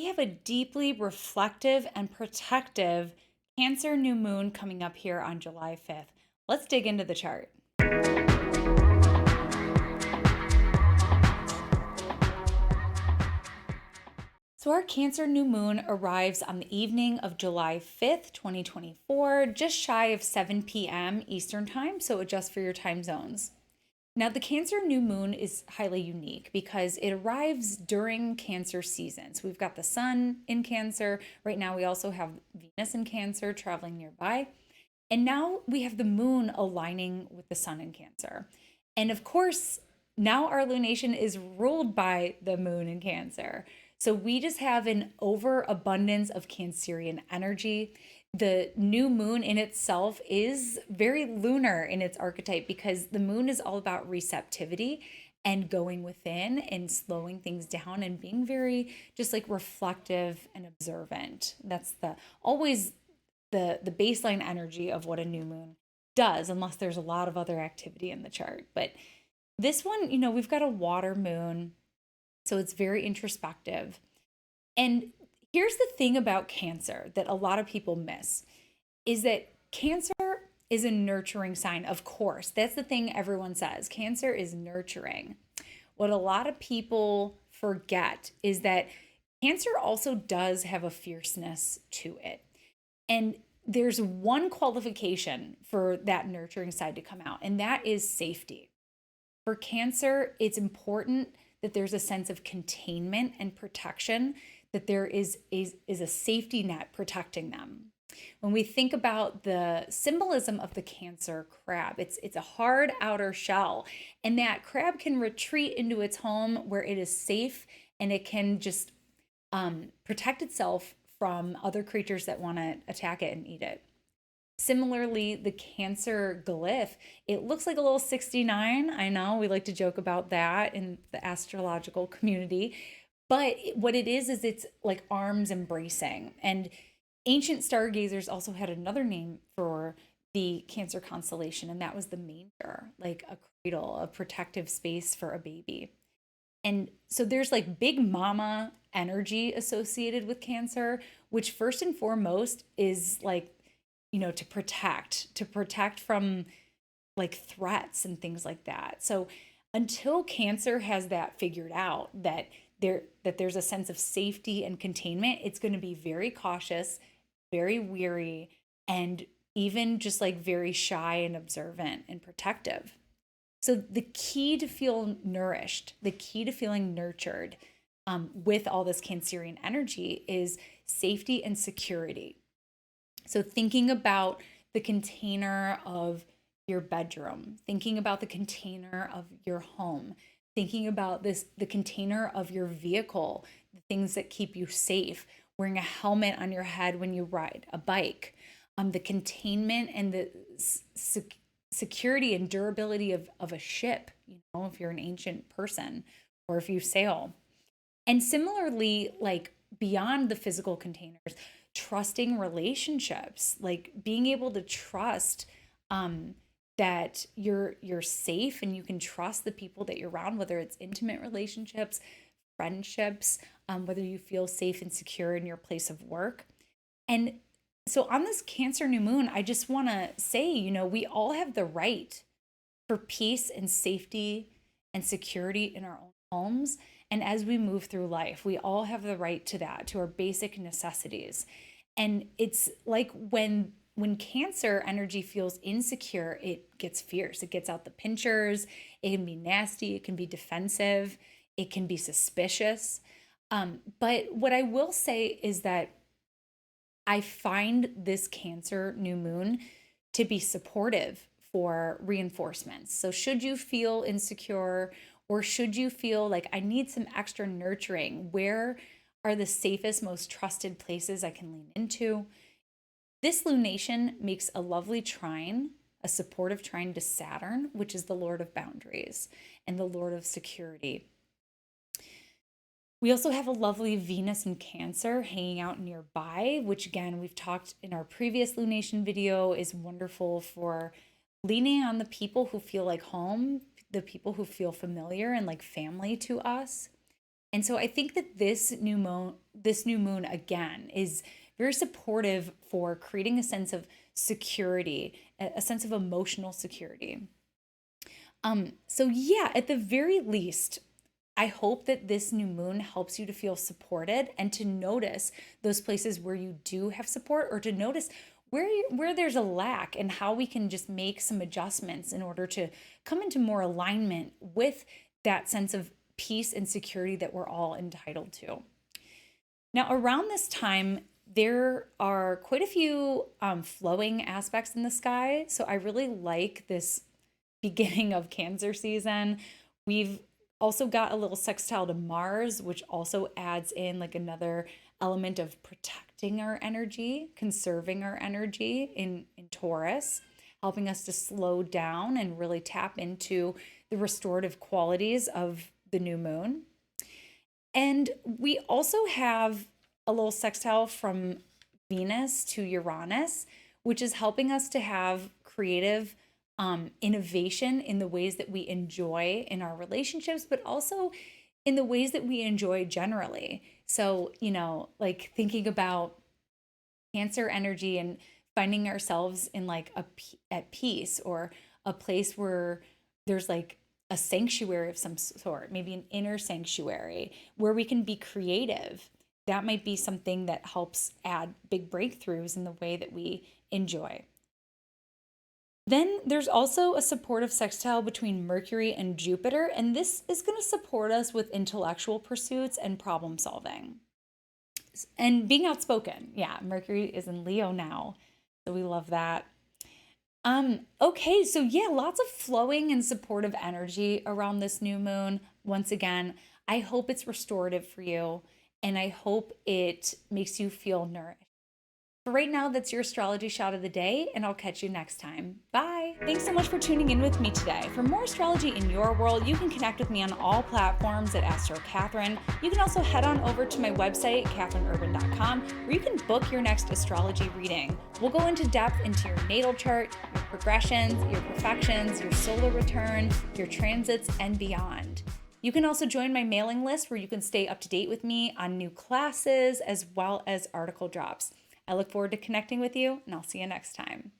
we have a deeply reflective and protective Cancer new moon coming up here on July 5th. Let's dig into the chart. So, our Cancer new moon arrives on the evening of July 5th, 2024, just shy of 7 p.m. Eastern Time, so adjust for your time zones. Now, the Cancer new moon is highly unique because it arrives during Cancer season. So, we've got the sun in Cancer. Right now, we also have Venus in Cancer traveling nearby. And now we have the moon aligning with the sun in Cancer. And of course, now our lunation is ruled by the moon in Cancer. So we just have an overabundance of Cancerian energy. The new moon in itself is very lunar in its archetype because the moon is all about receptivity and going within and slowing things down and being very just like reflective and observant. That's the always the baseline energy of what a new moon does, unless there's a lot of other activity in the chart. But this one, we've got a water moon, so it's very introspective. And here's the thing about Cancer that a lot of people miss is that Cancer is a nurturing sign. Of course, that's the thing everyone says. Cancer is nurturing. What a lot of people forget is that Cancer also does have a fierceness to it. And there's one qualification for that nurturing side to come out, and that is safety. For Cancer, it's important that there's a sense of containment and protection, that there is a safety net protecting them. When we think about the symbolism of the Cancer crab, it's a hard outer shell, and that crab can retreat into its home where it is safe and it can just protect itself from other creatures that want to attack it and eat it. Similarly, the Cancer glyph, it looks like a little 69. I know we like to joke about that in the astrological community, but what it is it's like arms embracing. And ancient stargazers also had another name for the Cancer constellation, and that was the manger, like a cradle, a protective space for a baby. And so there's like big mama energy associated with Cancer, which first and foremost is like, to protect from like threats and things like that. So until Cancer has that figured out, that there's a sense of safety and containment, it's going to be very cautious, very weary, and even just like very shy and observant and protective. So the key to feel nourished, the key to feeling nurtured with all this Cancerian energy is safety and security. So thinking about the container of your bedroom, thinking about the container of your home, thinking about the container of your vehicle, the things that keep you safe, wearing a helmet on your head when you ride a bike, the containment and the security and durability of a ship, if you're an ancient person or if you sail. And similarly, like beyond the physical containers, trusting relationships, like being able to trust that you're safe and you can trust the people that you're around, whether it's intimate relationships, friendships, whether you feel safe and secure in your place of work. And so on this Cancer new moon, I just want to say, we all have the right for peace and safety and security in our own homes. And as we move through life, we all have the right to that, to our basic necessities. And it's like when Cancer energy feels insecure, it gets fierce. It gets out the pinchers. It can be nasty. It can be defensive. It can be suspicious. But what I will say is that I find this Cancer new moon to be supportive for reinforcements. So should you feel insecure or should you feel like I need some extra nurturing, where are the safest, most trusted places I can lean into? This lunation makes a lovely trine, a supportive trine to Saturn, which is the Lord of boundaries and the Lord of security. We also have a lovely Venus in Cancer hanging out nearby, which again, we've talked in our previous lunation video, is wonderful for leaning on the people who feel like home, the people who feel familiar and like family to us. And so I think that this new moon again is very supportive for creating a sense of security, a sense of emotional security. So yeah, at the very least, I hope that this new moon helps you to feel supported and to notice those places where you do have support, or to notice where there's a lack, and how we can just make some adjustments in order to come into more alignment with that sense of peace and security that we're all entitled to. Now, around this time, there are quite a few flowing aspects in the sky. So I really like this beginning of Cancer season. We've also got a little sextile to Mars, which also adds in like another element of protecting our energy, conserving our energy in Taurus, helping us to slow down and really tap into the restorative qualities of the new moon. And we also have a little sextile from Venus to Uranus, which is helping us to have creative innovation in the ways that we enjoy in our relationships, but also in the ways that we enjoy generally. So, like thinking about Cancer energy and finding ourselves in like at peace, or a place where there's like a sanctuary of some sort, maybe an inner sanctuary where we can be creative. That might be something that helps add big breakthroughs in the way that we enjoy. Then there's also a supportive sextile between Mercury and Jupiter, and this is going to support us with intellectual pursuits and problem solving and being outspoken. Yeah, Mercury is in Leo now, so we love that. Okay, so yeah, lots of flowing and supportive energy around this new moon. Once again, I hope it's restorative for you, and I hope it makes you feel nourished. For right now, that's your astrology shot of the day, and I'll catch you next time. Bye. Thanks so much for tuning in with me today. For more astrology in your world, you can connect with me on all platforms at Astro Catherine. You can also head on over to my website, catherineurban.com, where you can book your next astrology reading. We'll go into depth into your natal chart, your progressions, your profections, your solar return, your transits, and beyond. You can also join my mailing list, where you can stay up to date with me on new classes as well as article drops. I look forward to connecting with you, and I'll see you next time.